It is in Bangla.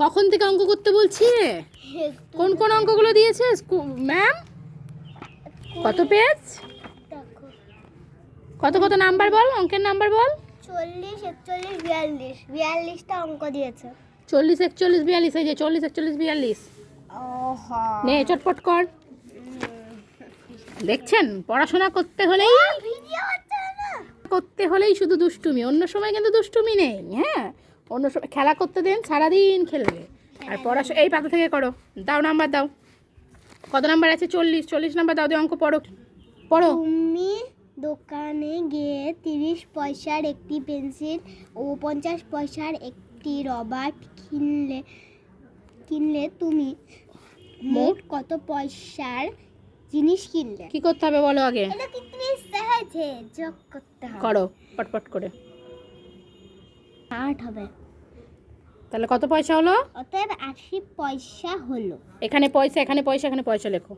কখন থেকে অঙ্ক করতে বলছি? কোন কোন অঙ্কগুলো দিয়েছে ম্যাম? কত পেজ? দেখো কত কত নাম্বার বল, অঙ্কের নাম্বার বল। 40 41 42 42টা অঙ্ক দিয়েছে। 40 41 42, এই যে 40 41 42। ওহো নে চটপট কর। দেখছেন, পড়াশোনা করতে হলেই ভিডিও হচ্ছে না। শুধু দুষ্টুমি, অন্য সময় কিন্তু দুষ্টুমি নেই। হ্যাঁ, অন্য সময় খেলা করতে দেন, সারাদিন খেলবে। আর পড়াশোনা এই পাতা থেকে করো। দাও নাম্বার দাও, কত নাম্বার আছে? 40 40 নাম্বার দাও, দিয়ে অঙ্ক পড়ো পড়ো। তুমি দোকানে গিয়ে 30 পয়সার একটি পেন্সিল ও 50 পয়সার একটি রবার কিনলে তুমি মোট কত পয়সার জিনিস কিনলে? কি করতে হবে বলো আগে। এটা কি 30 সহজে যোগ করতে হবে। করো পটপট করে। 8 হবে। তাহলে কত পয়সা হলো? অতএব 80 পয়সা হলো। এখানে পয়সা, এখানে পয়সা, এখানে পয়সা লেখো।